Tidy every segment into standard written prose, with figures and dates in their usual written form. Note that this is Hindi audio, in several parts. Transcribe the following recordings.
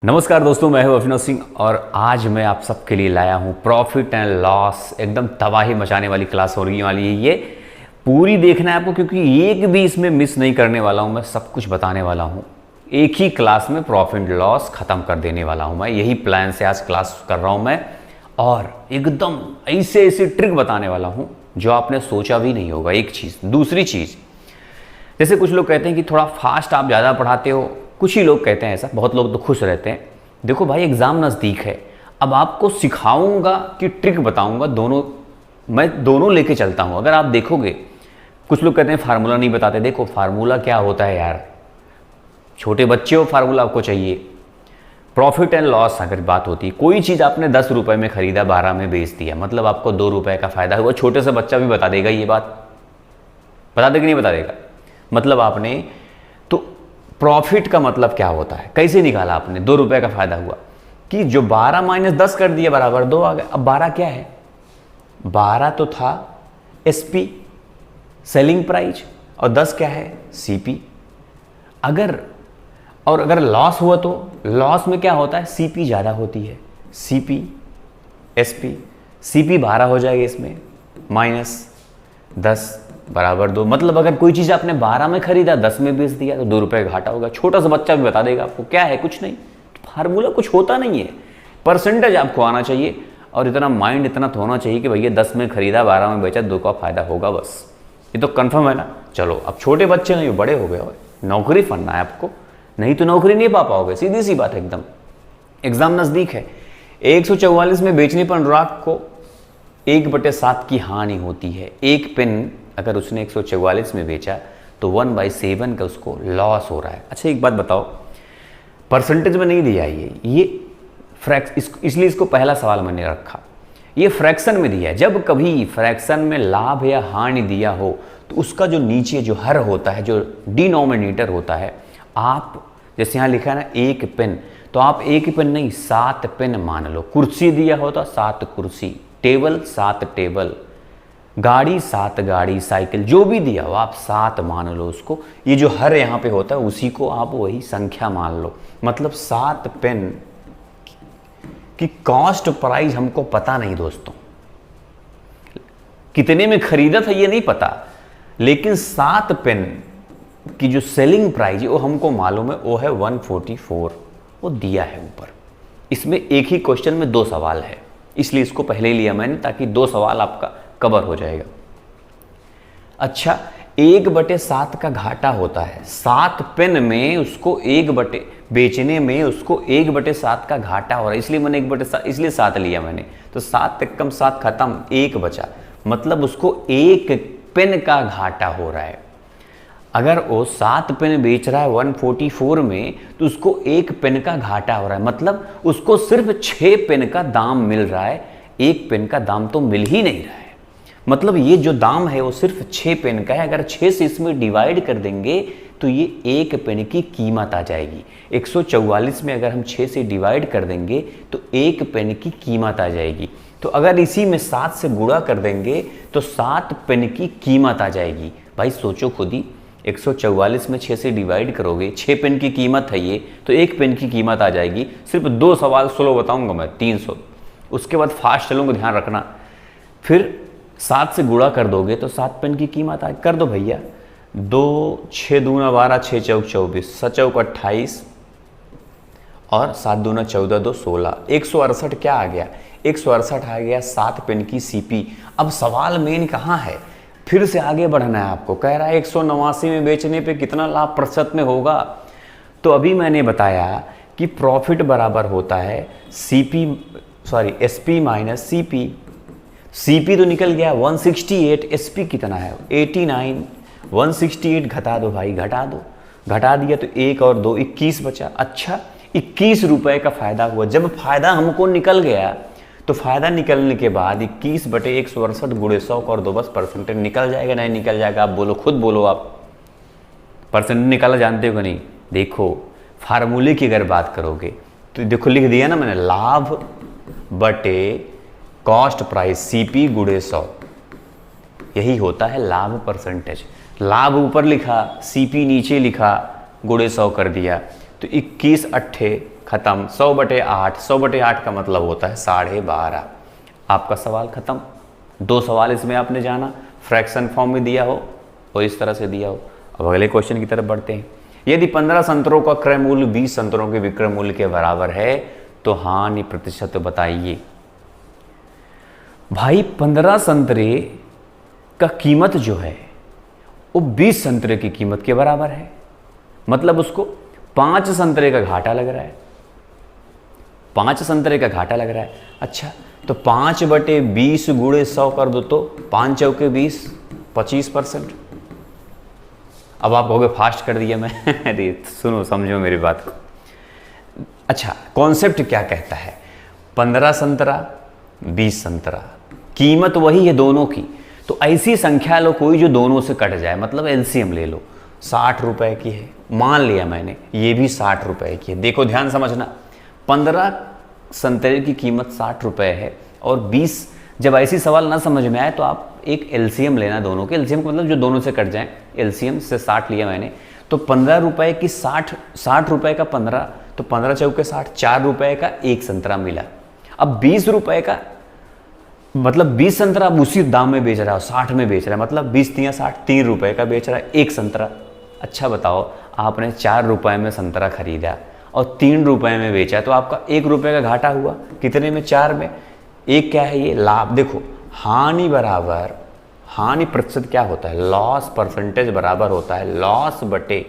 नमस्कार दोस्तों, मैं हूं अभिनव सिंह और आज मैं आप सबके लिए लाया हूं प्रॉफिट एंड लॉस। एकदम तबाही मचाने वाली क्लास होने वाली है। ये पूरी देखना है आपको, क्योंकि एक भी इसमें मिस नहीं करने वाला हूं। मैं सब कुछ बताने वाला हूं, एक ही क्लास में प्रॉफिट लॉस ख़त्म कर देने वाला हूं। मैं यही प्लान से आज क्लास कर रहा हूँ मैं, और एकदम ऐसे ऐसे ट्रिक बताने वाला हूँ जो आपने सोचा भी नहीं होगा। एक चीज़, दूसरी चीज़, जैसे कुछ लोग कहते हैं कि थोड़ा फास्ट आप ज़्यादा पढ़ाते हो, कुछ ही लोग कहते हैं ऐसा, बहुत लोग तो खुश रहते हैं। देखो भाई, एग्ज़ाम नज़दीक है, अब आपको सिखाऊंगा कि ट्रिक बताऊंगा, मैं दोनों लेके चलता हूं। अगर आप देखोगे, कुछ लोग कहते हैं फार्मूला नहीं बताते। देखो फार्मूला क्या होता है यार, छोटे बच्चे हो, फार्मूला आपको चाहिए। प्रॉफिट एंड लॉस अगर बात होती है, कोई चीज़ आपने 10 रुपये में खरीदा, 12 में बेच दिया, मतलब आपको 2 रुपये का फ़ायदा हुआ। छोटे से बच्चा भी बता देगा ये बात, बता देगा नहीं बता देगा। मतलब आपने तो प्रॉफिट का मतलब क्या होता है, कैसे निकाला आपने? 2 रुपये का फायदा हुआ कि जो 12 माइनस 10 कर दिया बराबर 2 आ गया। अब 12 क्या है? 12 तो था एसपी, सेलिंग प्राइस, और 10 क्या है? सीपी। अगर लॉस हुआ तो लॉस में क्या होता है? सीपी ज़्यादा होती है, सीपी एसपी। सीपी 12 हो जाएगा इसमें, माइनस 10 बराबर 2। मतलब अगर कोई चीज़ आपने 12 में खरीदा, 10 में बेच दिया, तो 2 रुपये का घाटा होगा। छोटा सा बच्चा भी बता देगा आपको। क्या है? कुछ नहीं, फार्मूला कुछ होता नहीं है, परसेंटेज आपको आना चाहिए, और इतना माइंड इतना तो होना चाहिए कि भैया 10 में खरीदा, 12 में बेचा, 2 का फायदा होगा, बस। ये तो कन्फर्म है ना। चलो, अब छोटे बच्चे नहीं, बड़े हो गए हो, नौकरी पढ़ना है आपको, नहीं तो नौकरी नहीं पा पाओगे, सीधी सी बात है एकदम। एग्जाम नज़दीक है, 144 में बेचने पर अनुराग को 1/7 की हानि होती है। एक पेन अगर उसने 144 में बेचा तो 1/7 का उसको लॉस हो रहा है। अच्छा एक बात बताओ, परसेंटेज में नहीं दिया ये इसलिए इसको पहला सवाल मैंने रखा। ये फ्रैक्शन में दिया है। जब कभी फ्रैक्शन में लाभ या हानि दिया हो तो उसका जो नीचे जो हर होता है, जो डिनोमिनेटर होता है, आप जैसे यहाँ लिखा है ना 1 पेन, तो आप 1 पेन नहीं 7 पेन मान लो। कुर्सी दिया होता 7 कुर्सी, टेबल 7 टेबल, गाड़ी 7 गाड़ी, साइकिल, जो भी दिया हो आप 7 मान लो उसको। ये जो हर यहाँ पे होता है उसी को आप वही संख्या मान लो। मतलब 7 पेन की कॉस्ट प्राइस हमको पता नहीं दोस्तों, कितने में खरीदा था ये नहीं पता, लेकिन 7 पेन की जो सेलिंग प्राइस है वो हमको मालूम है, वो है 144, वो दिया है ऊपर। इसमें एक ही क्वेश्चन में 2 सवाल है, इसलिए इसको पहले लिया मैंने, ताकि 2 सवाल आपका कवर हो जाएगा। अच्छा, 1/7 का घाटा होता है। 7 पेन में उसको बेचने में उसको 1/7 का घाटा हो रहा है, इसलिए मैंने 1/7 इसलिए 7 लिया मैंने। तो 7 कम 7 खत्म, 1 बचा, मतलब उसको 1 पेन का घाटा हो रहा है। अगर वो 7 पेन बेच रहा है 144 में, तो उसको 1 पेन का घाटा हो रहा है। मतलब उसको सिर्फ 6 पेन का दाम मिल रहा है, 1 पेन का दाम तो मिल ही नहीं रहा है। मतलब ये जो दाम है वो सिर्फ 6 पेन का है। अगर 6 से इसमें डिवाइड कर देंगे तो ये 1 पेन की कीमत आ जाएगी। 144 में अगर हम 6 से डिवाइड कर देंगे तो 1 पेन की कीमत आ जाएगी। तो अगर इसी में 7 से गुणा कर देंगे तो 7 पेन की कीमत आ जाएगी। भाई सोचो खुद ही, 144 में 6 से डिवाइड करोगे, 6 पेन की कीमत है ये, तो 1 पेन की कीमत आ जाएगी। सिर्फ 2 सवाल स्लो बताऊंगा मैं, 300, उसके बाद फास्ट चलूंगा, ध्यान रखना। फिर 7 से गुणा कर दोगे तो 7 पेन की कीमत आ, कर दो भैया, 2 6 दूना 12, 6 चौक 24, 7 चौक 28, और 7 दूना 14, 2 16, 168 क्या आ गया? 168 आ गया 7 पेन की सीपी। अब सवाल मेन कहाँ है? फिर से आगे बढ़ना है आपको। कह रहा है 189 में बेचने पे कितना लाभ प्रतिशत में होगा। तो अभी मैंने बताया कि प्रॉफिट बराबर होता है एसपी माइनस सीपी। सीपी तो निकल गया 168, एसपी कितना है 89, 168 घटा दो भाई, घटा दो, घटा दिया तो 1 और 2 21 बचा। अच्छा, 21 रुपये का फायदा हुआ। जब फायदा हमको निकल गया तो फायदा निकलने के बाद 21/168 गुणे 100 और 2, बस परसेंटेज निकल जाएगा। नहीं निकल जाएगा? आप बोलो, खुद बोलो, आप परसेंटेज निकाला जानते हो कि नहीं? देखो फार्मूले की अगर बात करोगे तो देखो लिख दिया ना मैंने, लाभ बटे कॉस्ट प्राइस सीपी गुणे 100, यही होता है लाभ परसेंटेज। लाभ ऊपर लिखा, सीपी नीचे लिखा, गुणे 100 कर दिया, तो 21 अट्ठे खत्म। 100/8, 100/8 का मतलब होता है 12.5। आपका सवाल खत्म। 2 सवाल इसमें आपने जाना, फ्रैक्शन फॉर्म में दिया हो और इस तरह से दिया हो। अब अगले क्वेश्चन की तरफ बढ़ते हैं। यदि 15 संतरों का क्रय मूल्य 20 संतरों के विक्रय मूल्य के बराबर है तो हानि प्रतिशत बताइए। भाई 15 संतरे का कीमत जो है वो 20 संतरे की कीमत के बराबर है, मतलब उसको 5 संतरे का घाटा लग रहा है। 5 संतरे का घाटा लग रहा है। अच्छा, तो 5/20 गुणे 100 कर दो तो 5 चौके 20, 25%। अब आप कहोगे फास्ट कर दिया मैं अरे सुनो, समझो मेरी बात को। अच्छा, कॉन्सेप्ट क्या कहता है? 15 संतरा 20 संतरा, कीमत वही है दोनों की, तो ऐसी संख्या लो कोई जो दोनों से कट जाए, मतलब एलसीएम ले लो। 60 रुपए की है, मान लिया मैंने, ये भी 60 रुपए की है। देखो ध्यान समझना, 15 संतरे की कीमत 60 रुपए है और 20, जब ऐसी सवाल ना समझ में आए तो आप एक एलसीएम लेना दोनों के। एलसीएम का मतलब जो दोनों से कट जाए, एलसीएम से 60 लिया मैंने, तो 15 रुपए की 60 रुपए का 15, तो 15 चौके 60, 4 रुपए का एक संतरा मिला। अब 20 रुपए का मतलब 20 संतरा अब उसी दाम में बेच रहा है, 60 में बेच रहा है, मतलब 20 तिया 60, 3 रुपए का बेच रहा है एक संतरा। अच्छा बताओ, आपने 4 रुपए में संतरा खरीदा और 3 रुपए में बेचा, तो आपका 1 रुपए का घाटा हुआ। कितने में? 4 में। एक क्या है ये? लाभ। देखो, हानि बराबर, हानि प्रतिशत क्या होता है? लॉस परसेंटेज बराबर होता है लॉस बटे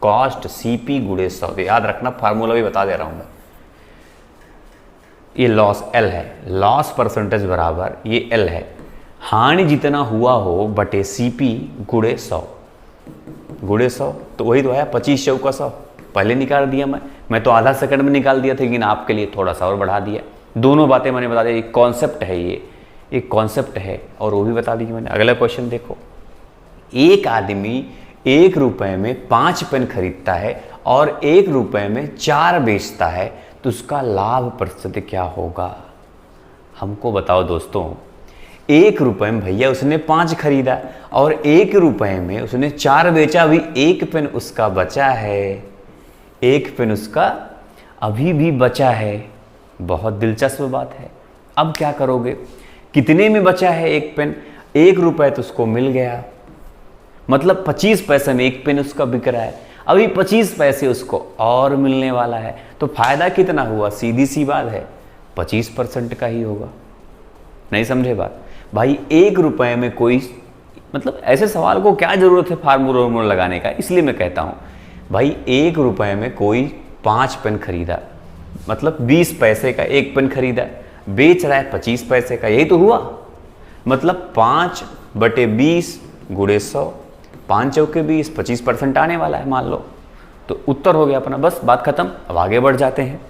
कॉस्ट सीपी गुणे 100। याद रखना, फार्मूला भी बता दे रहा हूं मैं। ये लॉस एल है, लॉस परसेंटेज बराबर ये एल है, हानि जितना हुआ हो बटे सीपी गुणे 100। गुणे 100 तो वही तो है 25 चौका 100। पहले निकाल दिया मैं तो आधा सेकंड में निकाल दिया था, लेकिन आपके लिए थोड़ा सा और बढ़ा दिया। दोनों बातें मैंने बता दिया। कॉन्सेप्ट है ये, एक कॉन्सेप्ट है और वो भी बता दी मैंने। अगला क्वेश्चन देखो, एक आदमी 1 रुपए में 5 पेन खरीदता है और 1 रुपए में 4 बेचता है, तो उसका लाभ प्रतिशत क्या होगा? हमको बताओ दोस्तों। 1 रुपए में भैया उसने 5 खरीदा और 1 रुपए में उसने 4 बेचा, अभी 1 पेन उसका बचा है, 1 पेन उसका अभी भी बचा है। बहुत दिलचस्प बात है। अब क्या करोगे? कितने में बचा है 1 पेन? 1 रुपए तो उसको मिल गया, मतलब 25 पैसे में 1 पेन उसका बिक रहा है, अभी 25 पैसे उसको और मिलने वाला है, तो फायदा कितना हुआ? सीधी सी बात है, 25% का ही होगा। नहीं समझे बात? भाई 1 रुपए में कोई, मतलब ऐसे सवाल को क्या जरूरत है फार्मूला लगाने का? इसलिए मैं कहता हूं भाई 1 रुपए में कोई 5 पेन खरीदा, मतलब 20 पैसे का 1 पेन खरीदा, बेच रहा है 25 पैसे का, यही तो हुआ। मतलब 5/20 गुणे 100, 5 चौके 20, 25% आने वाला है मान लो। तो उत्तर हो गया अपना, बस बात खत्म। अब आगे बढ़ जाते हैं।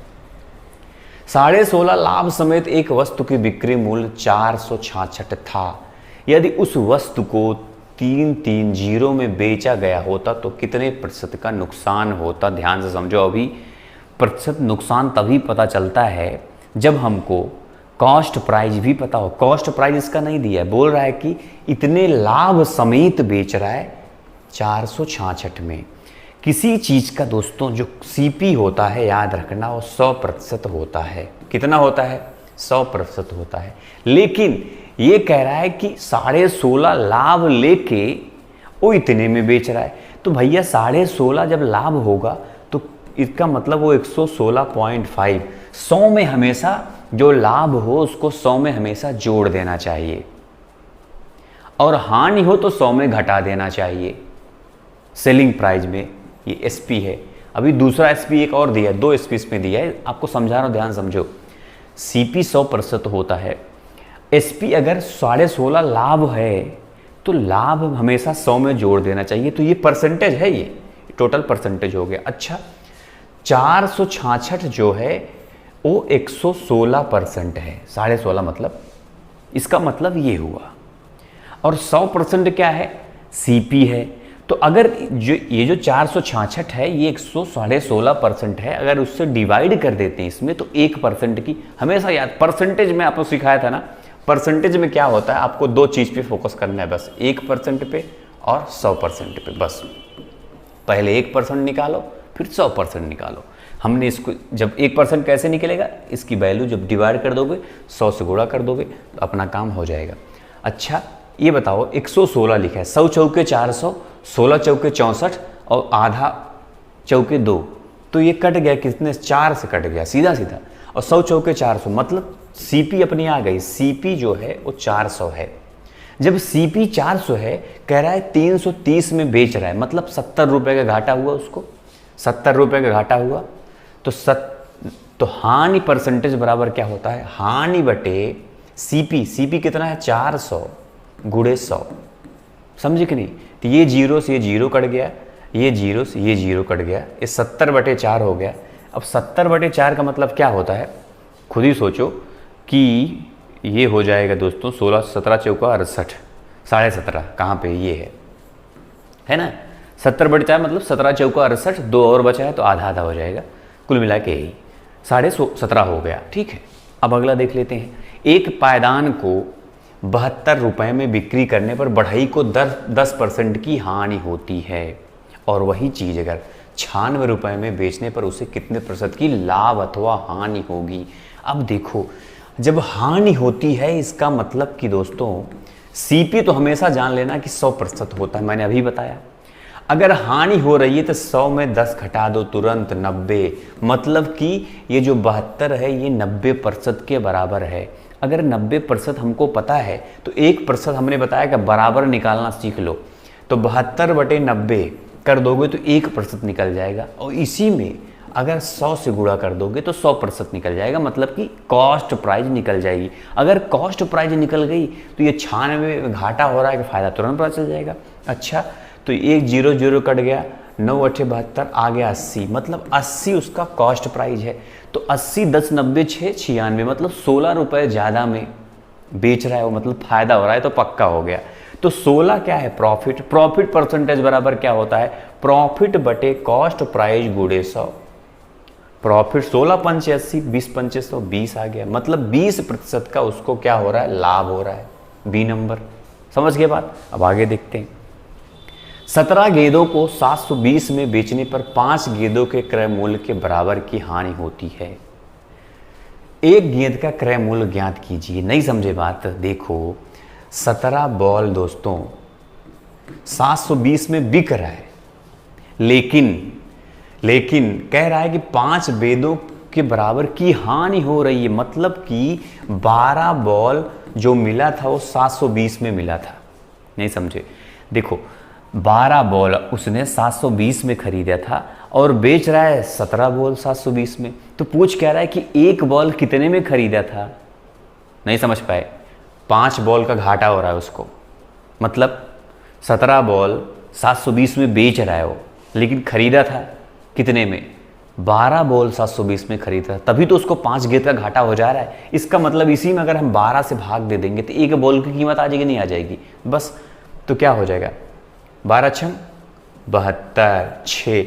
16.5 लाभ समेत एक वस्तु की बिक्री मूल्य 466 था। यदि उस वस्तु को 330 में बेचा गया होता तो कितने प्रतिशत का नुकसान होता? ध्यान से समझो। अभी प्रतिशत नुकसान तभी पता चलता है जब हमको कॉस्ट प्राइस भी पता हो। कॉस्ट प्राइस इसका नहीं दिया है, बोल रहा है कि इतने लाभ समेत बेच रहा है 466 में। किसी चीज का दोस्तों जो सीपी होता है, याद रखना, वो 100% होता है। कितना होता है? 100% होता है। लेकिन ये कह रहा है कि 16.5 लाभ लेके वो इतने में बेच रहा है, तो भैया 16.5 जब लाभ होगा तो इसका मतलब वो 116.5, 100 में हमेशा जो लाभ हो उसको 100 में हमेशा जोड़ देना चाहिए, और हानि हो तो 100 में घटा देना चाहिए। सेलिंग प्राइस में ये एसपी है। अभी दूसरा एसपी एक और दिया है, 2 एसपी इसमें दिया है, आपको समझा रहा हूं, ध्यान समझो। सीपी 100% होता है, एसपी अगर 16.5 लाभ है तो लाभ हमेशा 100 में जोड़ देना चाहिए। तो ये परसेंटेज है, ये टोटल परसेंटेज हो गया। अच्छा, 466 जो है वो 116% है। 16.5 मतलब, इसका मतलब ये हुआ। और 100% क्या है? सीपी है। तो अगर ये जो 466 है ये 116.5% है, अगर उससे डिवाइड कर देते हैं इसमें तो 1% की, हमेशा याद, परसेंटेज में आपको सिखाया था ना, परसेंटेज में क्या होता है, आपको 2 चीज पे फोकस करना है बस, 1% पे और 100% पे। बस पहले 1% निकालो फिर 100% निकालो। हमने इसको जब 1% कैसे निकलेगा, इसकी वैल्यू जब डिवाइड कर दोगे 100 से गुणा कर दोगे तो अपना काम हो जाएगा। अच्छा ये बताओ 116 लिखा है, 100 चौके 400, 16 चौके 64 और आधा चौके 2, तो ये कट गया कितने, 4 से कट गया सीधा सीधा। और 100 चौके 400 मतलब सीपी अपनी आ गई, सीपी जो है वो 400 है। जब सीपी 400 है, कह रहा है 330 में बेच रहा है, मतलब 70 रुपये का घाटा हुआ उसको, 70 रुपये का घाटा हुआ। तो हानि परसेंटेज बराबर क्या होता है, हानि बटे सीपी। सीपी कितना है 400 गुणे 100, समझे कि नहीं। तो ये जीरो से ये जीरो कट गया, ये जीरो से ये जीरो कट गया, ये 70/4 हो गया। अब 70/4 का मतलब क्या होता है, खुद ही सोचो कि ये हो जाएगा दोस्तों 16 17 चौका 68, 17.5 कहाँ पे ये है ना। 70/4 मतलब 17 चौका 68, 2 और बचा है तो आधा आधा हो जाएगा, कुल मिला के यही 17.5 हो गया। ठीक है, अब अगला देख लेते हैं। एक पायदान को 72 रुपये में बिक्री करने पर बढ़ई को 10% की हानि होती है, और वही चीज़ अगर 96 रुपये में बेचने पर उसे कितने प्रतिशत की लाभ अथवा हानि होगी। अब देखो जब हानि होती है इसका मतलब कि दोस्तों सीपी तो हमेशा जान लेना कि 100% होता है, मैंने अभी बताया। अगर हानि हो रही है तो 100 में 10 घटा दो तुरंत 90, मतलब कि ये जो 72 है ये 90% के बराबर है। अगर 90% हमको पता है तो 1% हमने बताया कि बराबर निकालना सीख लो, तो 72/90 कर दोगे तो 1% निकल जाएगा, और इसी में अगर 100 से गुणा कर दोगे तो 100% निकल जाएगा, मतलब कि कॉस्ट प्राइस निकल जाएगी। अगर कॉस्ट प्राइस निकल गई तो ये 96 में घाटा हो रहा है कि फ़ायदा तुरंत पता चल जाएगा। अच्छा तो 1 0 0 कट गया, 9 8 72 आ गया 80, मतलब 80 उसका कॉस्ट प्राइस है। तो 80 10 90 6 96, मतलब 16 रुपये ज़्यादा में बेच रहा है वो, मतलब फ़ायदा हो रहा है, तो पक्का हो गया। तो 16 क्या है प्रॉफिट, प्रॉफिट परसेंटेज बराबर क्या होता है, प्रॉफिट बटे कॉस्ट प्राइस गुणे 100। प्रॉफिट 16 पंचे 80, 20 पंचे 100, 20 आ गया, मतलब 20% का उसको क्या हो रहा है, लाभ हो रहा है। बी नंबर, समझ गए बात। अब आगे देखते हैं। 17 गेंदों को 720 में बेचने पर 5 गेंदों के क्रय मूल्य के बराबर की हानि होती है। एक गेंद का क्रय मूल्य ज्ञात कीजिए। नहीं समझे बात, देखो 17 बॉल दोस्तों 720 में बिक रहा है, लेकिन कह रहा है कि 5 गेंदों के बराबर की हानि हो रही है, मतलब कि 12 बॉल जो मिला था वो 720 में मिला था। नहीं समझे, देखो 12 बॉल उसने 720 में खरीदा था और बेच रहा है 17 बॉल 720 में। तो पूछ कह रहा है कि एक बॉल कितने में खरीदा था, नहीं समझ पाए। 5 बॉल का घाटा हो रहा है उसको, मतलब 17 बॉल 720 में बेच रहा है वो, लेकिन खरीदा था कितने में, 12 बॉल 720 में खरीदा, तभी तो उसको 5 गेंद का घाटा हो जा रहा है। इसका मतलब इसी में अगर हम 12 से भाग दे देंगे तो एक बॉल की कीमत आ जाएगी, नहीं आ जाएगी बस। तो क्या हो जाएगा, 12 छम 72, 6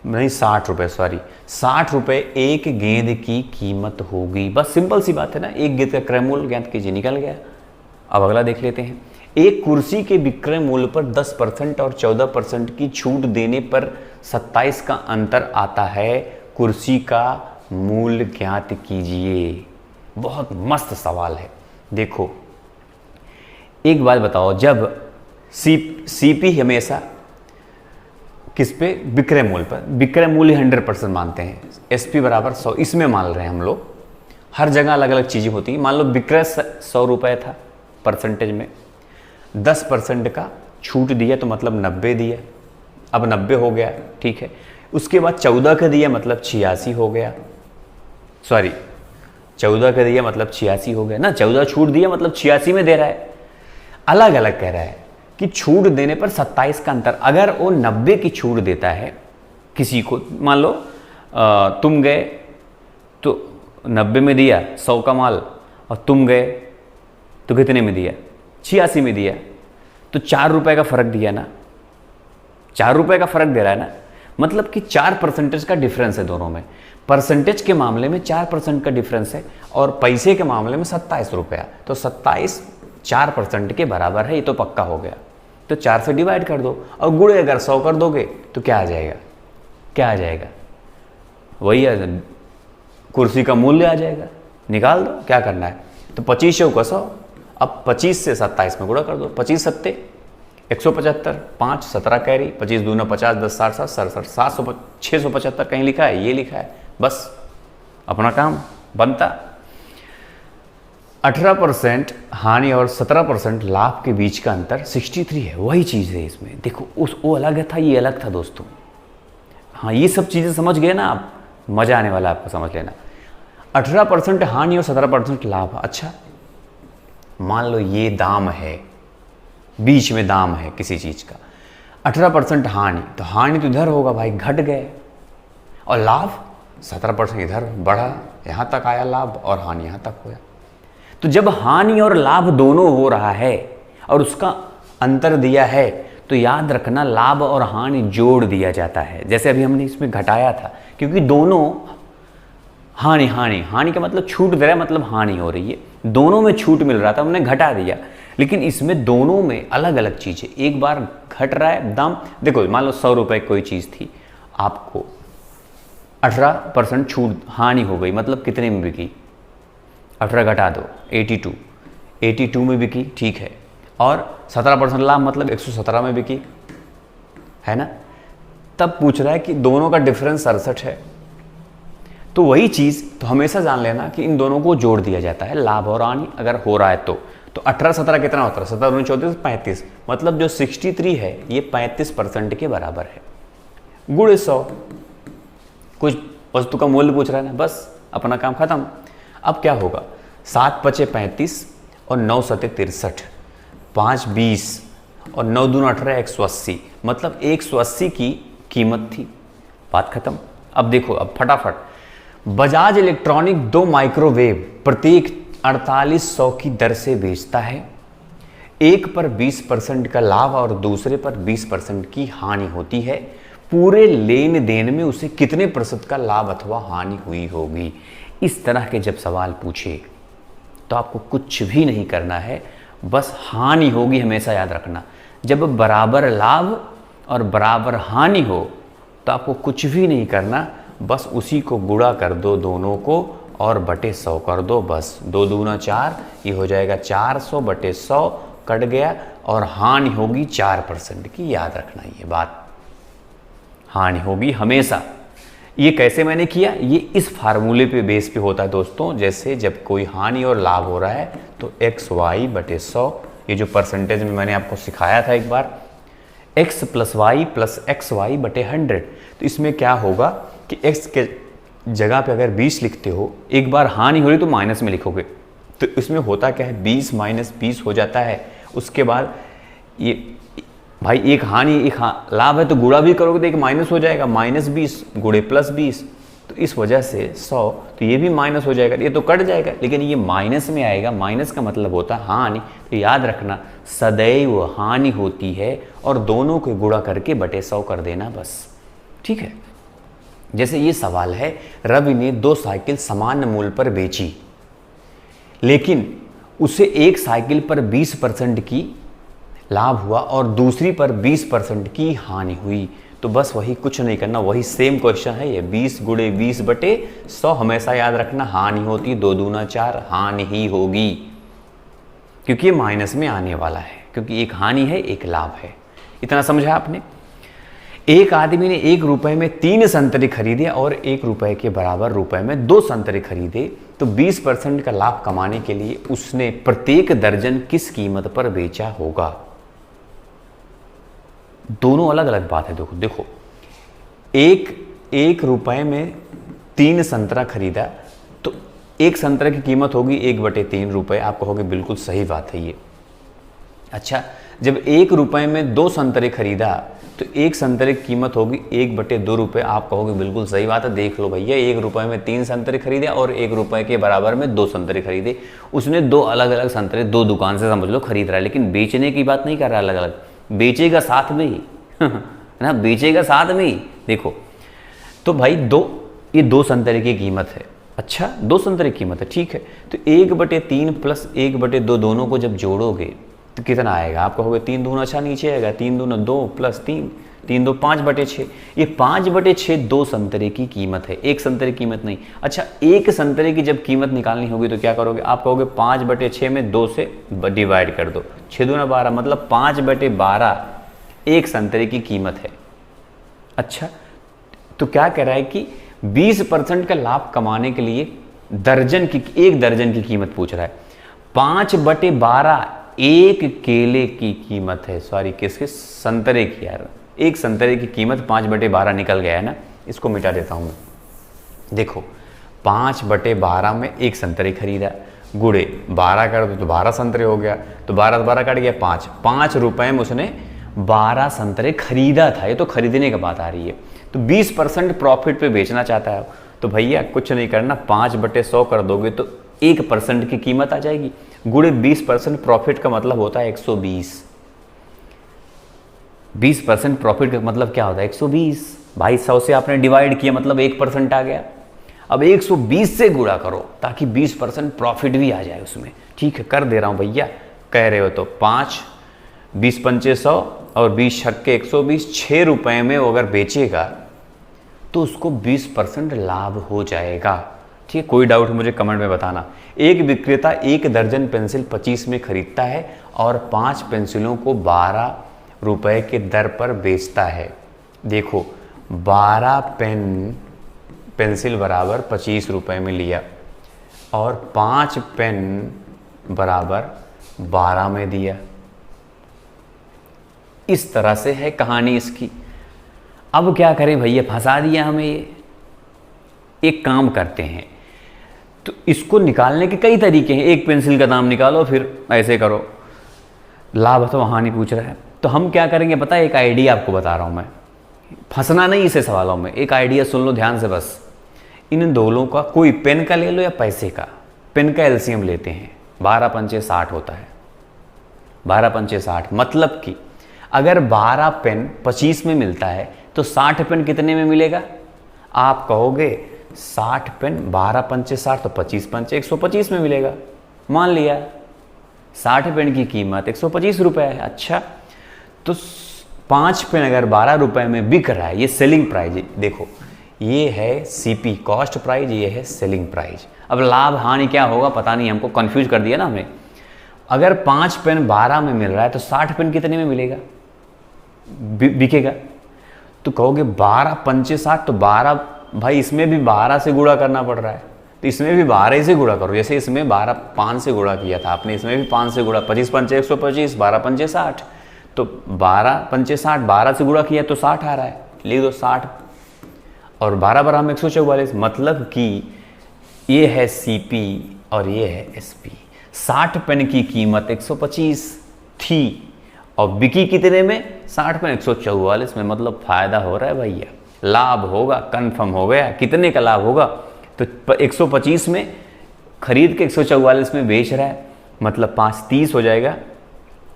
नहीं 60 रुपये, सॉरी 60 रुपये एक गेंद की कीमत होगी। बस सिंपल सी बात है ना, एक गेंद का क्रय मूल्य ज्ञात कीजिए, निकल गया। अब अगला देख लेते हैं। एक कुर्सी के विक्रय मूल्य पर 10% और 14% की छूट देने पर 27 का अंतर आता है, कुर्सी का मूल्य ज्ञात कीजिए। बहुत मस्त सवाल है। देखो एक बात बताओ, जब सीपी हमेशा किस पे, विक्रय मूल्य पर, विक्रय मूल्य 100% मानते हैं, एसपी बराबर 100 इसमें मान रहे हैं हम लोग। हर जगह अलग अलग चीज़ें होती हैं। मान लो विक्रय 100 रुपये था परसेंटेज में, 10% का छूट दिया तो मतलब 90 दिया, अब 90 हो गया, ठीक है। उसके बाद 14 का दिया मतलब 86 हो गया, सॉरी 14 का दिया मतलब 86 हो गया ना, 14 छूट दिया मतलब 86 में दे रहा है। अलग अलग कह रहा है कि छूट देने पर 27 का अंतर। अगर वो 90 की छूट देता है किसी को, मान लो तुम गए तो 90 में दिया 100 का माल, और तुम गए तो कितने में दिया, 86 में दिया, तो 4 रुपये का फ़र्क दिया ना, 4 रुपये का फ़र्क दे रहा है ना, मतलब कि 4% का डिफरेंस है दोनों में। परसेंटेज के मामले में 4% का डिफरेंस है और पैसे के मामले में 27 रुपया, तो 27 4% के बराबर है, ये तो पक्का हो गया। तो 4 से डिवाइड कर दो और गुणे अगर 100 कर दोगे तो क्या आ जाएगा, क्या आ जाएगा, वही है, कुर्सी का मूल्य आ जाएगा, निकाल दो, क्या करना है। तो 25 का 100, अब 25 से 27 में गुणा कर दो, 25 सत्ते 175, 5 17 कैरी, 25 दूना 50, 10 60 67 700 675 कहीं लिखा है, ये लिखा है, बस अपना काम बनता। 18% हानि और 17% लाभ के बीच का अंतर 63 है, वही चीज़ है इसमें। देखो वो अलग था, ये अलग था दोस्तों। हाँ, ये सब चीज़ें समझ गए ना आप, मज़ा आने वाला आपको, समझ लेना। 18% हानि और 17% लाभ। अच्छा, मान लो ये दाम है, बीच में दाम है किसी चीज़ का, 18% हानि, तो हानि तो इधर होगा भाई, घट गए, और लाभ 17% इधर बढ़ा, यहाँ तक आया लाभ, और हानि यहाँ तक हुआ। तो जब हानि और लाभ दोनों हो रहा है और उसका अंतर दिया है, तो याद रखना लाभ और हानि जोड़ दिया जाता है। जैसे अभी हमने इसमें घटाया था, क्योंकि दोनों हानि का मतलब छूट दे रहा है, मतलब हानि हो रही है, दोनों में छूट मिल रहा था, हमने घटा दिया। लेकिन इसमें दोनों में अलग अलग चीज़ें, एक बार घट रहा है दाम। देखो मान लो 100 रुपये कोई चीज़ थी, आपको 18% छूट, हानि हो गई, मतलब कितने में बिकी, 18 घटा दो 82 में बिकी, ठीक है, और 17% लाभ, मतलब 117 में बिकी, है ना। तब पूछ रहा है कि दोनों का डिफरेंस 67 है। तो वही चीज़ तो हमेशा जान लेना कि इन दोनों को जोड़ दिया जाता है, लाभ और हानि अगर हो रहा है तो 18 17 कितना होता है, 17 19 34 35, मतलब जो 63 है ये 35% के बराबर है, गुणे 100। कुछ वस्तु का मूल्य पूछ रहा है ना, बस अपना काम खत्म। अब क्या होगा, 7 पचे 35 और 9 सते 63, 5 20 और 9 दूना 18, 180, मतलब 180 की कीमत थी, बात खत्म। अब देखो, अब फटाफट, बजाज इलेक्ट्रॉनिक 2 माइक्रोवेव प्रत्येक 4800 की दर से बेचता है। एक पर 20% का लाभ और दूसरे पर 20% की हानि होती है। पूरे लेन देन में उसे कितने प्रतिशत का लाभ अथवा हानि हुई होगी। इस तरह के जब सवाल पूछे तो आपको कुछ भी नहीं करना है, बस हानि होगी हमेशा याद रखना। जब बराबर लाभ और बराबर हानि हो तो आपको कुछ भी नहीं करना, बस उसी को गुणा कर दो दोनों को और बटे 100 कर दो, बस 2 दूना 4, ये हो जाएगा 400 बटे 100, कट गया, और हानि होगी 4% की, याद रखना ये बात, हानि होगी हमेशा। ये कैसे मैंने किया, ये इस फार्मूले पे बेस पे होता है दोस्तों। जैसे जब कोई हानि और लाभ हो रहा है तो XY बटे 100, ये जो परसेंटेज में मैंने आपको सिखाया था एक बार, x plus Y plus XY बटे 100। तो इसमें क्या होगा कि x के जगह पे अगर 20 लिखते हो, एक बार हानि हो रही तो माइनस में लिखोगे, तो इसमें होता क्या है, 20 माइनस 20 हो जाता है। उसके बाद ये भाई एक हानि एक लाभ है तो गुणा भी करोगे तो एक माइनस हो जाएगा, -20 गुणे +20, तो इस वजह से 100, तो ये भी माइनस हो जाएगा, ये तो कट जाएगा, लेकिन ये माइनस में आएगा, माइनस का मतलब होता है हानि। तो याद रखना सदैव हानि होती है, और दोनों को गुणा करके बटे 100 कर देना, बस ठीक है। जैसे ये सवाल है, रवि ने 2 साइकिल समान मूल्य पर बेची, लेकिन उसे एक साइकिल पर 20% की लाभ हुआ और दूसरी पर 20% की हानि हुई। तो बस वही, कुछ नहीं करना, वही सेम क्वेश्चन है ये, 20 गुणे 20 बटे 100, हमेशा याद रखना हानि होती 2 दूना 4, हानि ही होगी, क्योंकि ये माइनस में आने वाला है, क्योंकि एक हानि है एक लाभ है। इतना समझा आपने। एक आदमी ने 1 रुपए में 3 संतरे खरीदे और 1 रुपए के बराबर रुपए में 2 संतरे खरीदे, तो 20% का लाभ कमाने के लिए उसने प्रत्येक दर्जन किस कीमत पर बेचा होगा। दोनों अलग अलग बात है। देखो, एक रुपए में 3 संतरा खरीदा, तो एक संतरे की कीमत होगी 1/3 रुपए, आप कहोगे बिल्कुल सही बात है ये। अच्छा, जब 1 रुपए में 2 संतरे खरीदा तो एक संतरे की कीमत होगी 1/2 रुपए, आप कहोगे बिल्कुल सही बात है। देख लो भैया, 1 रुपए में 3 संतरे खरीदे और 1 रुपए के बराबर में 2 संतरे खरीदे। उसने 2 अलग अलग संतरे 2 दुकान से समझ लो खरीद रहा है, लेकिन बेचने की बात नहीं कर रहा अलग अलग, बेचेगा साथ में ही है ना, बेचेगा साथ में ही। देखो तो भाई ये 2 संतरे की कीमत है। अच्छा, 2 संतरे की कीमत है, ठीक है। तो 1/3 प्लस 1/2 दोनों को जब जोड़ोगे तो कितना आएगा, आप कहोगे 3 दूना, अच्छा नीचे आएगा, 3 दूना 2 प्लस 3, 3 2 5 बटे 6। ये 5 बटे 6 2 संतरे की कीमत है, एक संतरे की कीमत नहीं। अच्छा, एक संतरे की जब कीमत निकालनी होगी तो क्या करोगे, आप कहोगे 5 बटे 6 में 2 से डिवाइड कर दो, 6 दूना 12, मतलब 5 बटे 12 एक संतरे की कीमत है। अच्छा, तो क्या कह रहा है कि 20% का लाभ कमाने के लिए एक दर्जन की कीमत पूछ रहा है। 5 बटे 12 एक केले की कीमत है, सॉरी किसके, संतरे की यार, एक संतरे की कीमत 5 बटे 12 निकल गया है ना, इसको मिटा देता हूँ। देखो 5 बटे 12 में एक संतरे खरीदा, गुड़े 12 कर दो तो 12 संतरे हो गया, तो 12 12 कट गया 5 रुपए में उसने 12 संतरे खरीदा था। ये तो खरीदने की बात आ रही है। तो 20% प्रॉफिट पे बेचना चाहता है, तो भैया कुछ नहीं करना, 5 बटे 100 कर दोगे तो 1% की कीमत आ जाएगी। गुड़े 20% प्रॉफिट का मतलब होता है 120। 20% प्रॉफिट का मतलब क्या होता है 120। भाई 100 से आपने डिवाइड किया मतलब 1% आ गया। अब 120 से गुणा करो ताकि 20% प्रॉफिट भी आ जाए उसमें। ठीक है, कर दे रहा हूं भैया, कह रहे हो तो 5 20 पंचे 100 और 20 छक्के 120, 6 रुपए में वो अगर बेचेगा तो उसको 20% लाभ हो जाएगा। ठीक है, कोई डाउट मुझे कमेंट में बताना। एक विक्रेता 1 दर्जन पेंसिल 25 में खरीदता है और 5 पेंसिलों को 12 रुपए के दर पर बेचता है। देखो 12 पेंसिल बराबर 25 रुपए में लिया और 5 पेन बराबर 12 में दिया। इस तरह से है कहानी इसकी। अब क्या करें भैया, फंसा दिया हमें ये। एक काम करते हैं, तो इसको निकालने के कई तरीके हैं। एक पेंसिल का दाम निकालो फिर ऐसे करो, लाभ तो वहाँ नहीं पूछ रहा है। तो हम क्या करेंगे पता है, एक आइडिया आपको बता रहा हूँ मैं, फंसना नहीं इसे सवालों में। एक आइडिया सुन लो ध्यान से बस। इन दोनों का कोई पेन का ले लो या पैसे का, पेन का एलसीएम लेते हैं, 12 पंचे 60 होता है। 12 पंचे 60 मतलब कि अगर 12 पेन 25 में मिलता है तो 60 पेन कितने में मिलेगा? आप कहोगे 60 पेन 12 पंचे 60 तो 25 पंचे 125 में मिलेगा। मान लिया 60 पेन की कीमत 125 रुपए है। अच्छा, तो 5 पेन अगर 12 रुपए में बिक रहा है, ये सेलिंग प्राइस। देखो ये है सीपी कॉस्ट प्राइस, ये है सेलिंग प्राइस। अब लाभ हानि क्या होगा पता नहीं, हमको कंफ्यूज कर दिया ना हमने। अगर 5 पेन 12 में मिल रहा है तो 60 पेन कितने में मिलेगा, बिकेगा? तो कहोगे 12 पंचे 60 तो 12, भाई इसमें भी 12 से गुणा करना पड़ रहा है, तो इसमें भी 12 से गुणा करो। जैसे इसमें 12 5 से गुणा किया था आपने, इसमें भी 5 से गुणा, 25 पंचे 125, 12 पंचे 60, तो 12 पंचे 60, 12 से गुणा किया तो 60 आ रहा है, लिख दो 60 और 12 बराबर 144। मतलब कि ये है सीपी और ये है एसपी। 60 पेन की कीमत 125 थी और बिकी कितने में? 60 पेन 144 में। मतलब फायदा हो रहा है भैया, लाभ होगा, कंफर्म हो गया। कितने का लाभ होगा? तो 125 में खरीद के 144 में बेच रहा है, मतलब 5 30 हो जाएगा।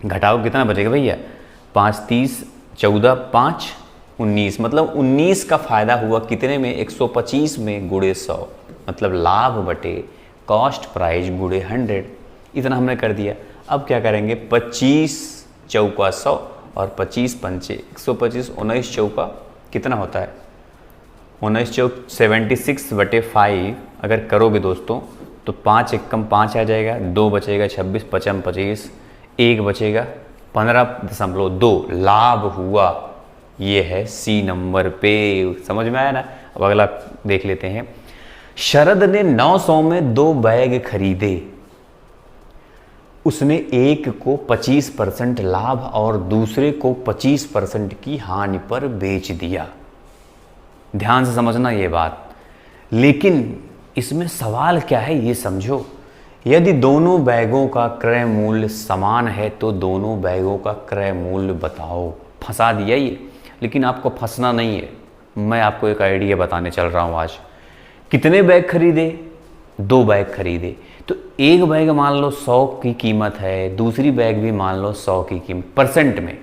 घटाओ कितना बचेगा भैया? 5 30 14 5 19, मतलब 19 का फायदा हुआ कितने में? 125 में गुड़े 100, मतलब लाभ बटे कॉस्ट प्राइस गुड़े 100। इतना हमने कर दिया। अब क्या करेंगे? 25 चौका 100 और 25 पंचे 125, 19 चौका कितना होता है? 19 चौक 76 बटे 5 अगर करोगे दोस्तों तो 5 एकम 5 आ जाएगा, 2 बचेगा 26, 55 25, 1 बचेगा 15.2। लाभ हुआ। ये है सी नंबर पे। समझ में आया ना? अब अगला देख लेते हैं। शरद ने 900 में 2 बैग खरीदे। उसने एक को 25% लाभ और दूसरे को 25% की हानि पर बेच दिया। ध्यान से समझना ये बात। लेकिन इसमें सवाल क्या है ये समझो। यदि दोनों बैगों का क्रय मूल्य समान है तो दोनों बैगों का क्रय मूल्य बताओ। फंसा दिया ये, लेकिन आपको फंसना नहीं है। मैं आपको एक आइडिया बताने चल रहा हूँ आज। कितने बैग खरीदे? 2 बैग खरीदे। तो एक बैग मान लो 100 की कीमत है, दूसरी बैग भी मान लो 100 की कीमत। परसेंट में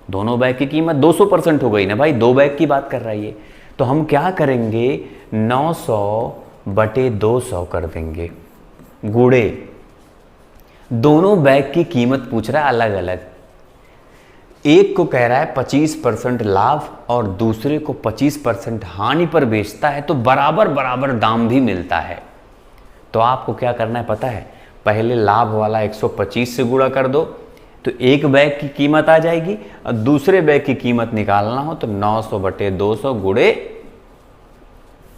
दोनों बैग की कीमत 200% हो गई ना भाई, 2 बैग की बात कर रहा है ये। तो हम क्या करेंगे? 900 बटे 200 कर देंगे गुड़े। दोनों बैग की कीमत पूछ रहा है अलग अलग। एक को कह रहा है 25% लाभ और दूसरे को 25% हानि पर बेचता है तो बराबर बराबर दाम भी मिलता है। तो आपको क्या करना है पता है, पहले लाभ वाला 125 से गुणा कर दो तो एक बैग की कीमत आ जाएगी, और दूसरे बैग की कीमत निकालना हो तो 900/200 गुणे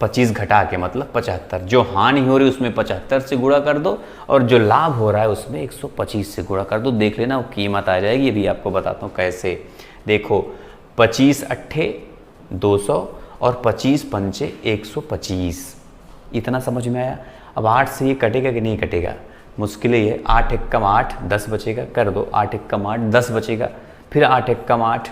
25 घटा के मतलब 75। जो हानि हो रही है उसमें 75 से गुणा कर दो और जो लाभ हो रहा है उसमें 125 से गुणा कर दो, देख लेना वो कीमत आ जाएगी। ये भी आपको बताता हूँ कैसे। देखो 25 अट्ठे 200 और 25 पंचे 125, इतना समझ में आया। अब 8 से ये कटेगा कि नहीं कटेगा, मुश्किल ही है। 8 एकम 8 10 बचेगा, कर दो 8 एकम 8 10 बचेगा, फिर 8 एकम 8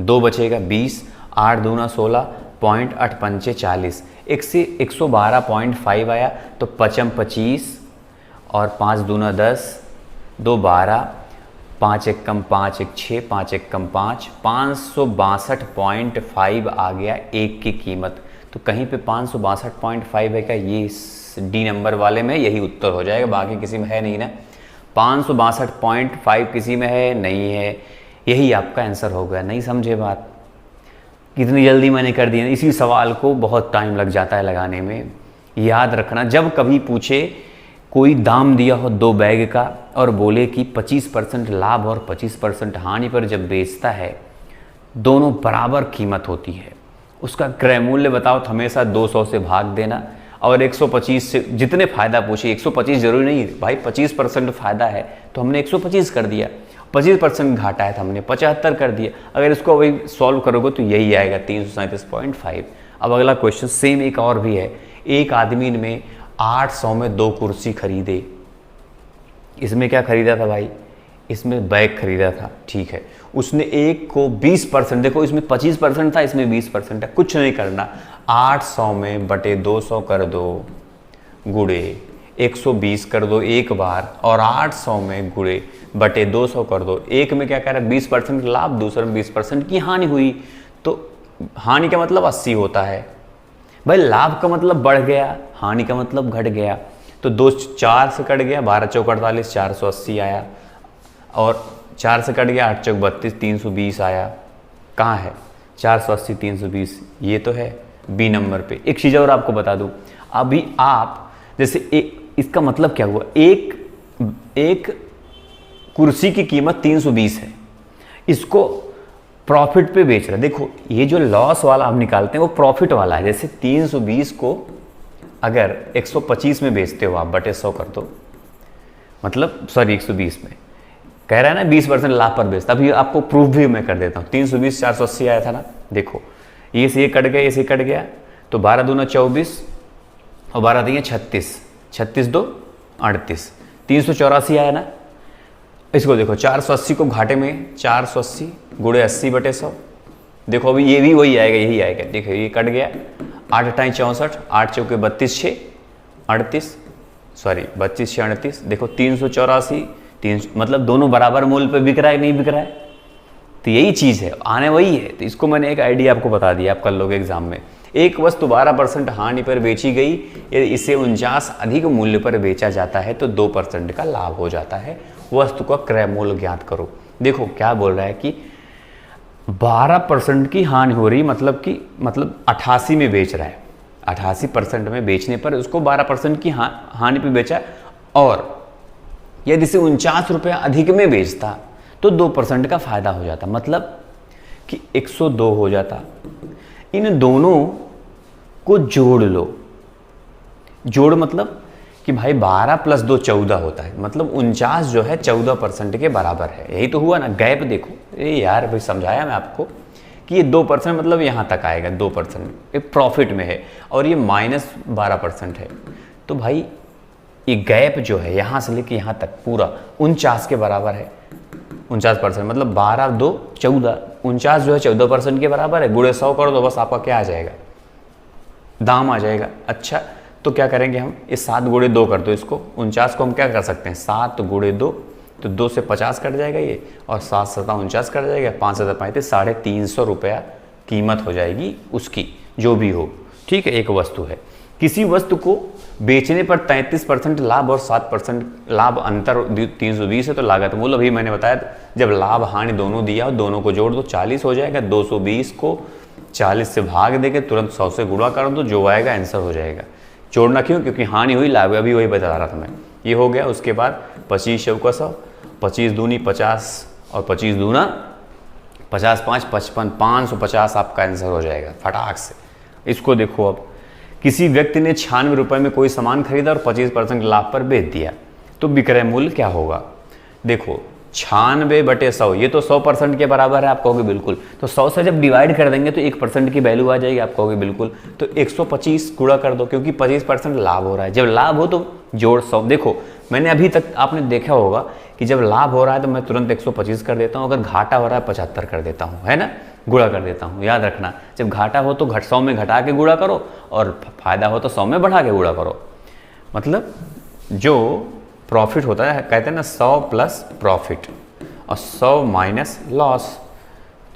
2 बचेगा 20, 8 दूना 16, 0.8 पंचे 40, 112.5 आया। तो 5 25 और 5 दूना 10, 2 12, 5 एकम 5 1 6, 5 एकम 5, 562.5 आ गया एक की कीमत। तो कहीं पे 562.5 है क्या, ये डी नंबर वाले में यही उत्तर हो जाएगा, बाकी किसी में है नहीं ना। 562.5 किसी में है नहीं है, यही आपका आंसर हो गया। नहीं समझे बात, कितनी जल्दी मैंने कर दिया। इसी सवाल को बहुत टाइम लग जाता है लगाने में। याद रखना, जब कभी पूछे कोई दाम दिया हो 2 बैग का और बोले कि 25% लाभ और 25% हानि पर जब बेचता है, दोनों बराबर कीमत होती है, उसका क्रय मूल्य बताओ तो हमेशा 200 से भाग देना। और 125 से जितने फ़ायदा पूछे, 125 जरूरी नहीं भाई, 25% फ़ायदा है तो हमने 125 कर दिया, 25% घाटा है तो हमने 75 कर दिया। अगर इसको वही सॉल्व करोगे तो यही आएगा 337.5। अब अगला क्वेश्चन सेम एक और भी है। एक आदमी में 800 में 2 कुर्सी खरीदे। इसमें क्या खरीदा था भाई, इसमें बैग खरीदा था, ठीक है। उसने एक को 20%, देखो इसमें 25% था, इसमें 20% है, कुछ नहीं करना, 800 में बटे 200 कर दो गुणे 120 कर दो एक बार, और 800 में गुणे बटे 200 कर दो। एक में क्या कह रहा है 20% लाभ, दूसरे में 20% की हानि हुई। तो हानि का मतलब 80 होता है भाई, लाभ का मतलब बढ़ गया, हानि का मतलब घट गया। तो 2 4 से कट गया, 12 चौक 48, 480 आया, और 4 से कट गया 8 चौक 32, 320 आया। कहाँ है 480 320, ये तो है बी नंबर पे। एक चीज़ और आपको बता दूं, अभी आप जैसे इसका मतलब क्या हुआ, एक कुर्सी की कीमत 320 है, इसको प्रॉफिट पे बेच रहा है। देखो ये जो लॉस वाला हम निकालते हैं वो प्रॉफिट वाला है। जैसे 320 को अगर 125 में बेचते हो आप, बटे 100 कर दो, मतलब सॉरी 120 में कह रहा है ना 20% लाभ पर बेचता। अभी आपको प्रूफ भी मैं कर देता हूँ। 320 480 आया था ना, देखो ये से ये कट गया, ये से कट गया, तो 12 दूना 24 और 12 दिए 36, 36 2 38, 384 आया ना। इसको देखो 480 को घाटे में 480 गुणे 80 बटे 100, देखो अभी ये भी वही आएगा, यही आएगा। देखो ये कट गया, 8 अट्ठाई 64, 8 चौके 32 6 38, सॉरी 32 6 38। देखो 384 मतलब दोनों बराबर मूल्य पे बिक रहा है, नहीं बिक रहा है, तो यही चीज़ है, आने वही है। तो इसको मैंने एक आइडिया आपको बता दिया, आप कर लोगे एग्जाम में। एक वस्तु 12% हानि पर बेची गई, यदि इसे 49 अधिक मूल्य पर बेचा जाता है तो 2% का लाभ हो जाता है। वस्तु का क्रय मूल्य ज्ञात करो। देखो क्या बोल रहा है कि 12% की हानि हो रही, मतलब 88 में बेच रहा है, 88% में बेचने पर उसको 12% की हानि पर बेचा, और यदि इसे 49 रुपये अधिक में बेचता तो 2% का फायदा हो जाता, मतलब कि 102 हो जाता। इन दोनों को जोड़ लो, जोड़ मतलब कि भाई 12 + 2 14 होता है, मतलब 49 जो है 14% के बराबर है। यही तो हुआ ना, गैप देखो। यार भाई समझाया मैं आपको कि ये 2% मतलब यहाँ तक आएगा, 2% ये प्रॉफिट में है, और ये -12% है। तो भाई ये गैप जो है यहाँ से लेके यहाँ तक पूरा 49 के बराबर है। 49% मतलब 12 2 14, 49 जो है 14% के बराबर है। गुणे 100 कर दो, बस आपका क्या आ जाएगा, दाम आ जाएगा। अच्छा तो क्या करेंगे हम, इस 7 गुणे 2 कर दो इसको, 49 को हम क्या कर सकते हैं 7 गुणे 2, तो 2 से 50 कट जाएगा ये, और 7 7 49 कट जाएगा, 5 7 35, 350 रुपया कीमत हो जाएगी उसकी, जो भी हो, ठीक है, एक वस्तु है। किसी वस्तु को बेचने पर 33% लाभ और 7% लाभ अंतर 320 है तो लागत मूल्य अभी मैंने बताया जब लाभ हानि दोनों दिया और दोनों को जोड़ दो 40 हो जाएगा। 220 को 40 से भाग देके तुरंत 100 से गुणा कर दो, जो आएगा आंसर हो जाएगा। जोड़ना क्यों? क्योंकि हानि हुई, लाभ अभी वही बता रहा था मैं। ये हो गया। उसके बाद 25 चौका 100, 25 दूनी 50 और 25 दूना 50 5 55, 550 आपका आंसर हो जाएगा फटाक से। इसको देखो, अब किसी व्यक्ति ने 96 रुपये में कोई सामान खरीदा और 25% लाभ पर बेच दिया, तो विक्रय मूल्य क्या होगा? देखो 96/100, ये तो 100% के बराबर है, आप कहोगे बिल्कुल। तो 100 से जब डिवाइड कर देंगे तो 1% की वैल्यू आ जाएगी, आप कहोगे बिल्कुल। तो 125 गुणा कर दो, क्योंकि 25% लाभ हो रहा है। जब लाभ हो तो जोड़ 100। देखो मैंने अभी तक आपने देखा होगा कि जब लाभ हो रहा है तो मैं तुरंत 125 कर देता हूँ, अगर घाटा हो रहा है 75 कर देता हूँ, है ना, गुणा कर देता हूँ। याद रखना, जब घाटा हो तो 100 में घटा के गुणा करो और फायदा हो तो 100 में बढ़ा के गुणा करो। मतलब जो प्रॉफिट होता है, कहते हैं ना 100 प्लस प्रॉफिट और 100 माइनस लॉस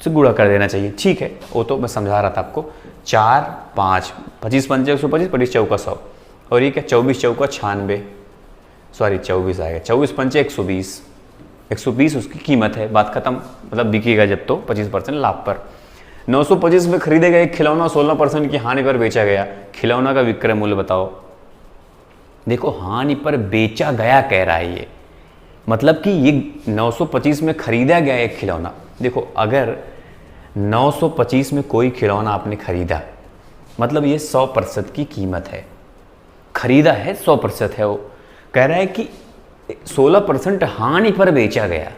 से गुणा कर देना चाहिए। ठीक है, वो तो मैं समझा रहा था आपको। 4 5 25 पंचे 125, 25 चौका 100 और ये क्या 24 चौका 96, सॉरी 24 आएगा, 24 पंचे 120, 120 उसकी कीमत है, बात खत्म। मतलब बिकेगा जब तो 25% लाभ पर। 925 में खरीदे गए खिलौना 16% की हानि पर बेचा गया, खिलौना का विक्रय मूल्य बताओ। देखो हानि पर बेचा गया कह रहा है ये, मतलब कि ये 925 में खरीदा गया एक खिलौना। देखो अगर 925 में कोई खिलौना आपने खरीदा, मतलब ये 100% की कीमत है, खरीदा है 100% है। वो कह रहा है कि 16% हानि पर बेचा गया,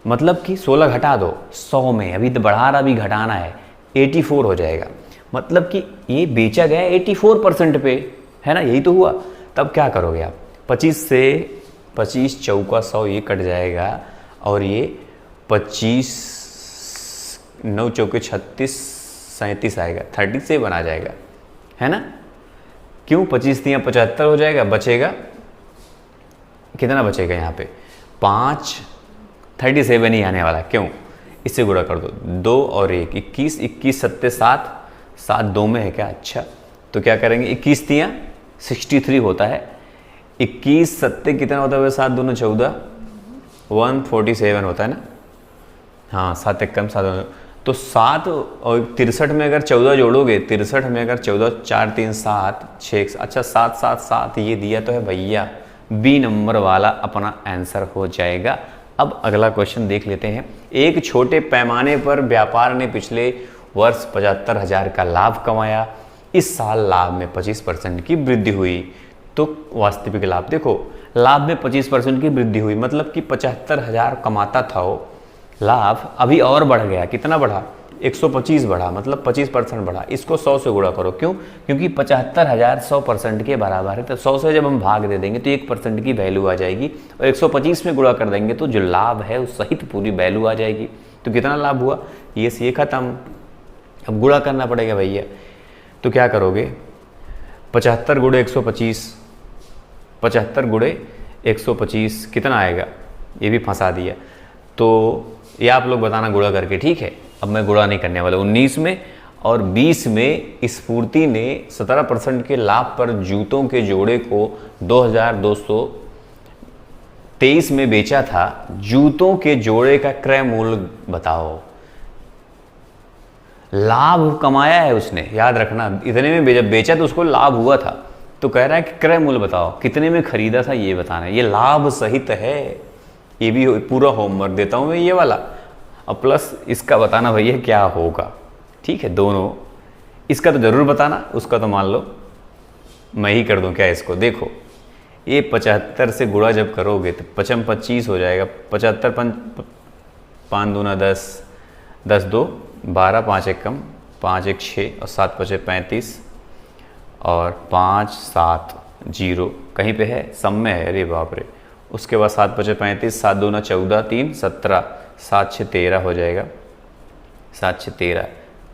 मतलब कि 16 घटा दो 100 में, अभी तो बढ़ा रहा, अभी घटाना है, 84 हो जाएगा। मतलब कि ये बेचा गया 84% पे, है ना, यही तो हुआ। तब क्या करोगे आप? 25 से 25 चौका 100 ये कट जाएगा और ये 25 9 चौके 36 37 आएगा, 37 आ जाएगा, है ना। क्यों? 25 3 75 हो जाएगा, बचेगा कितना? बचेगा यहाँ पे 5, 37 ही आने वाला। क्यों? इससे गुणा कर दो, 2 और 1 21, 21 7 7, 7 2 में है क्या? अच्छा, तो क्या करेंगे? 21 3 63 होता है, 21 7 कितना होता है? 7 2 14, 147 होता है ना। हाँ 7 1 कम 7, तो 7 और 63 में अगर 14 जोड़ोगे, 63 में अगर 14 4 3 7 6, अच्छा 7 7 7 ये दिया तो है भैया, बी नंबर वाला अपना आंसर हो जाएगा। अब अगला क्वेश्चन देख लेते हैं। एक छोटे पैमाने पर व्यापार ने पिछले वर्ष 75,000 का लाभ कमाया, इस साल लाभ में 25% की वृद्धि हुई, तो वास्तविक लाभ। देखो लाभ में 25% की वृद्धि हुई, मतलब कि 75,000 कमाता था वो, लाभ अभी और बढ़ गया। कितना बढ़ा? 125 बढ़ा, मतलब 25% बढ़ा। इसको 100 से गुणा करो। क्यों? क्योंकि 75,000 100% के बराबर है, तो 100 से जब हम भाग दे देंगे तो 1% की वैल्यू आ जाएगी और 125 में गुणा कर देंगे तो जो लाभ है उस सहित पूरी वैल्यू आ जाएगी। तो कितना लाभ हुआ? ये से ये खत्म। अब गुणा करना पड़ेगा भैया, तो क्या करोगे? 75 गुणे 125, 75 गुणे 125 कितना आएगा? ये भी फंसा दिया। तो ये आप लोग बताना गुणा करके, ठीक है। अब मैं गुणा नहीं करने वाला। 19 में और 20 में स्फूर्ति ने 17% के लाभ पर जूतों के जोड़े को 2223 में बेचा था। जूतों के जोड़े का क्रय मूल्य बताओ। लाभ कमाया है उसने, याद रखना, इतने में बेचा तो उसको लाभ हुआ था। तो कह रहा है कि क्रय मूल्य बताओ, कितने में खरीदा था ये बताना है। ये लाभ सहित है, ये भी पूरा होमवर्क देता हूँ मैं ये वाला। अब प्लस इसका बताना भैया क्या होगा, ठीक है। दोनों, इसका तो जरूर बताना, उसका तो मान लो मैं ही कर दूं क्या इसको। देखो ये 75 से गुणा जब करोगे तो 55 25 हो जाएगा। 75 5 दूना 10, 10 2 12, 5 1 कम, 5 1 6 और 7 5 35 और 5 7 0 कहीं पे है, सब में है, अरे बाप रे। उसके बाद 7 5 35, 7 2 14 3 17, 7 6 13 हो जाएगा, 7 6 13,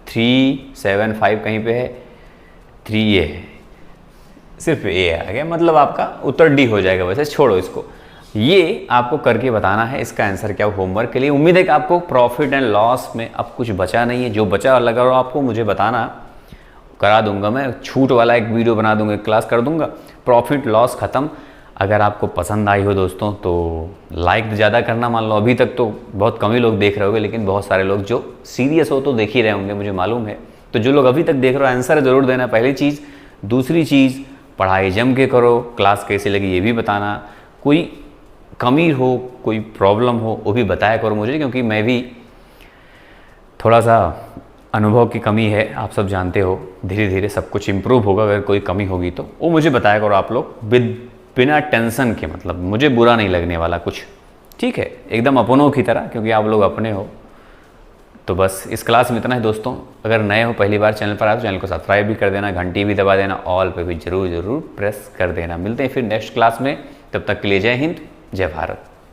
3 7 5 कहीं पे है, 3 ये है, सिर्फ ए आ गया, मतलब आपका उत्तर डी हो जाएगा। वैसे छोड़ो इसको, ये आपको करके बताना है इसका आंसर क्या होमवर्क के लिए। उम्मीद है कि आपको प्रॉफिट एंड लॉस में अब कुछ बचा नहीं है, जो बचा लगा हो आपको मुझे बताना। करा दूंगा, मैं छूट वाला एक वीडियो बना दूंगा, एक क्लास कर दूंगा, प्रॉफिट लॉस ख़त्म। अगर आपको पसंद आई हो दोस्तों तो लाइक ज़्यादा करना। मान लो अभी तक तो बहुत कम ही लोग देख रहे होंगे, लेकिन बहुत सारे लोग जो सीरियस हो तो देख ही रहे होंगे, मुझे मालूम है। तो जो लोग अभी तक देख रहे हो आंसर ज़रूर देना, पहली चीज़। दूसरी चीज़, पढ़ाई जम के करो, क्लास कैसी लगी ये भी बताना, कोई कमी हो, कोई प्रॉब्लम हो वो भी बताया करो मुझे, क्योंकि मैं भी थोड़ा सा अनुभव की कमी है, आप सब जानते हो। धीरे धीरे सब कुछ इम्प्रूव होगा, अगर कोई कमी होगी तो वो मुझे बताया करो आप लोग, बिना टेंशन के, मतलब मुझे बुरा नहीं लगने वाला कुछ, ठीक है, एकदम अपनों की तरह, क्योंकि आप लोग अपने हो। तो बस इस क्लास में इतना है दोस्तों। अगर नए हो, पहली बार चैनल पर आए तो चैनल को सब्सक्राइब भी कर देना, घंटी भी दबा देना, ऑल पे भी ज़रूर प्रेस कर देना। मिलते हैं फिर नेक्स्ट क्लास में, तब तक के लिए जय हिंद, जय भारत।